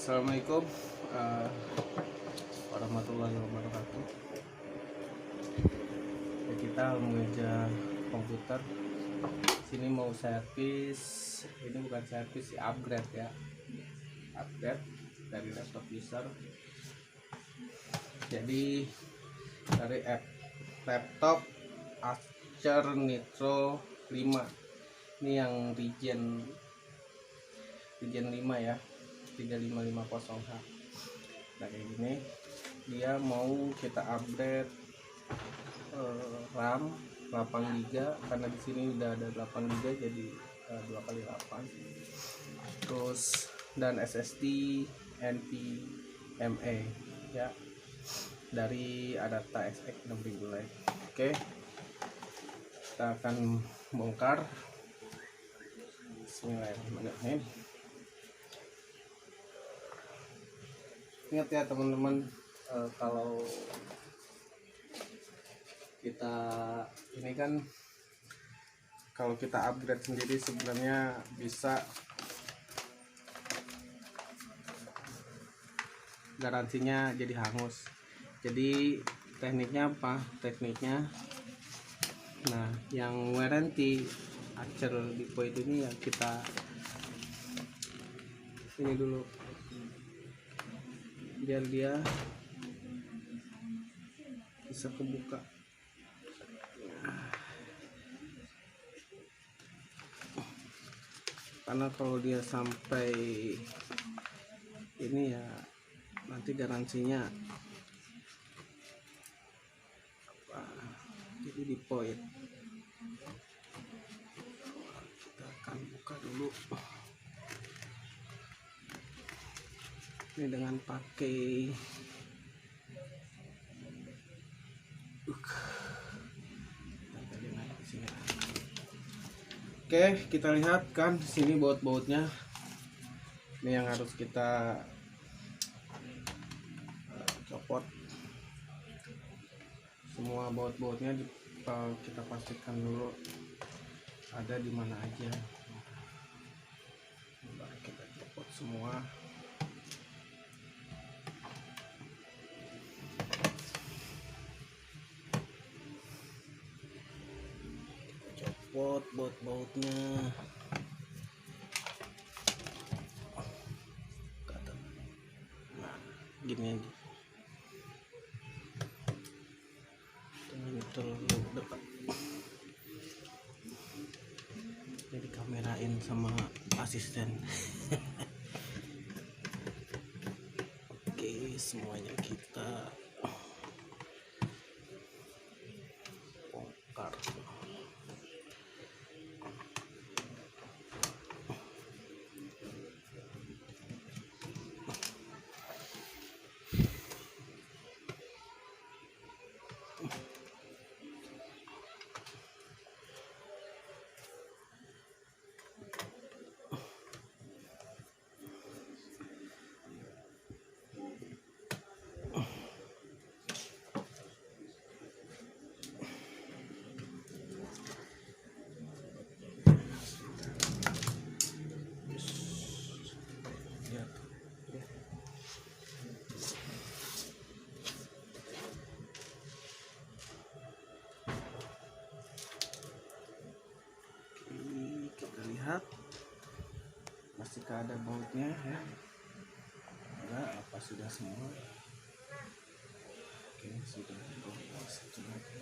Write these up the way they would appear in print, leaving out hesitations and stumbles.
Assalamualaikum warahmatullahi wabarakatuh. Ya, kita mengejar komputer. Sini mau servis. Ini bukan servis sih, upgrade ya. Upgrade dari laptop user. Jadi dari laptop Acer Nitro 5. Ini yang Ryzen 5 ya, 3550H. Nah kayak gini, dia mau kita upgrade RAM 8GB karena di sini udah ada 8GB jadi 2x8. Terus dan SSD NVMe ya dari Adata SX 6000 Lite. Oke, kita akan bongkar. Bismillahirrahmanirrahim. Ingat ya teman-teman, kalau kita ini kan, kalau kita upgrade sendiri sebenarnya bisa garansinya jadi hangus. Jadi tekniknya apa? Tekniknya, nah yang warranty Acer Deploy ini ya kita ini dulu biar dia bisa kebuka. Karena kalau dia sampai ini ya nanti garansinya apa, jadi di poin. Kita akan buka dulu ini dengan pakai Oke, kita lihat kan sini baut-bautnya. Ini yang harus kita copot. Semua baut-bautnya kita pastikan dulu ada di mana aja. Baru kita copot semua. Copot baut-bautnya. Nah, gini aja. Ini terlalu dekat. Jadi kamerain sama asisten. Oke, semuanya kita bongkar. Lihat masih ada bautnya ya, enggak apa sudah semua. Oke, sudah. Satu lagi.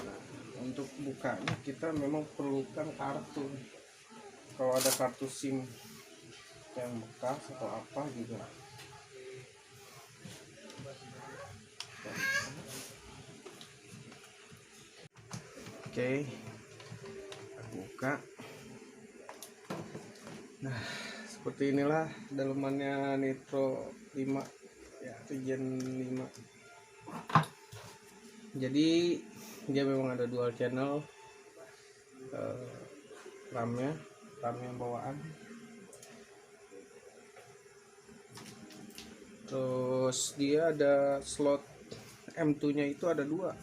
Nah, untuk bukanya kita memang perlukan kartu. Kalau ada kartu SIM yang bekas atau apa juga. Oke, buka. Nah, seperti inilah dalemannya Nitro 5 ya, Ryzen 5. Jadi dia memang ada dual channel RAM yang bawaan. Terus dia ada slot M2 nya itu ada dua,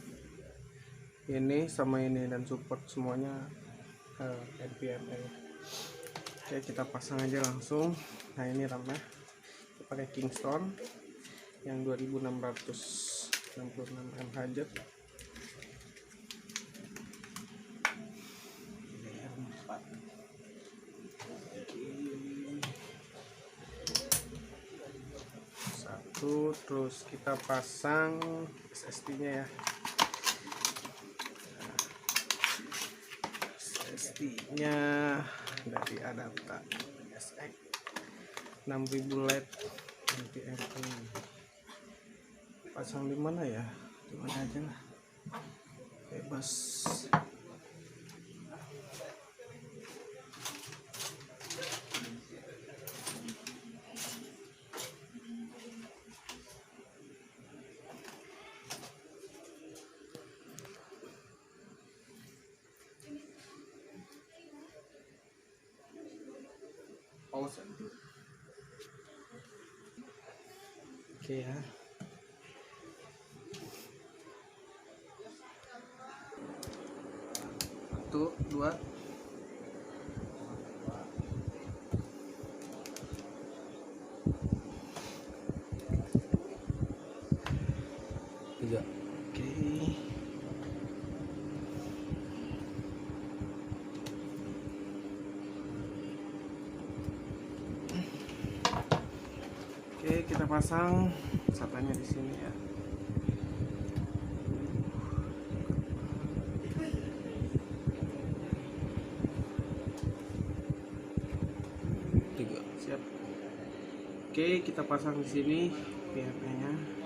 ini sama ini, dan support semuanya NVMe. Oke, kita pasang aja langsung. Nah ini RAM-nya kita pakai Kingston yang 2666 mHz. Satu, terus kita pasang SSD-nya ya. SSD-nya dari Adapta SX 6000 LED NVMe. Pasang di mana ya? Di mana aja lah, bebas. Pause dulu. Oke ya. Satu, dua. Tiga. Oke. Oke, kita pasang SATA-nya di sini ya. Tiga, siap. Oke, kita pasang di sini PHP-nya.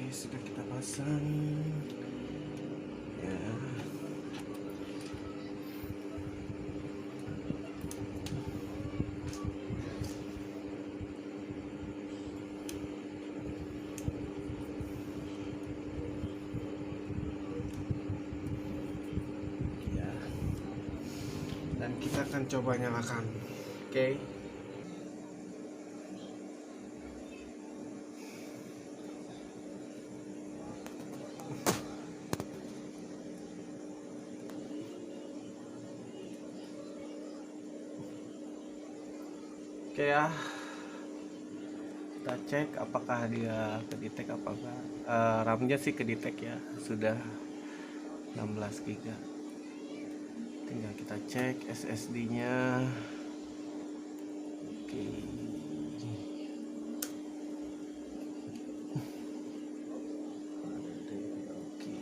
Sudah kita pasang ya. Ya, dan kita akan coba nyalakan. Oke. Oke ya, kita cek apakah dia kedetek apakah RAM-nya sih kedetek ya, sudah 16 GB. Tinggal kita cek SSD-nya. Oke. Oke.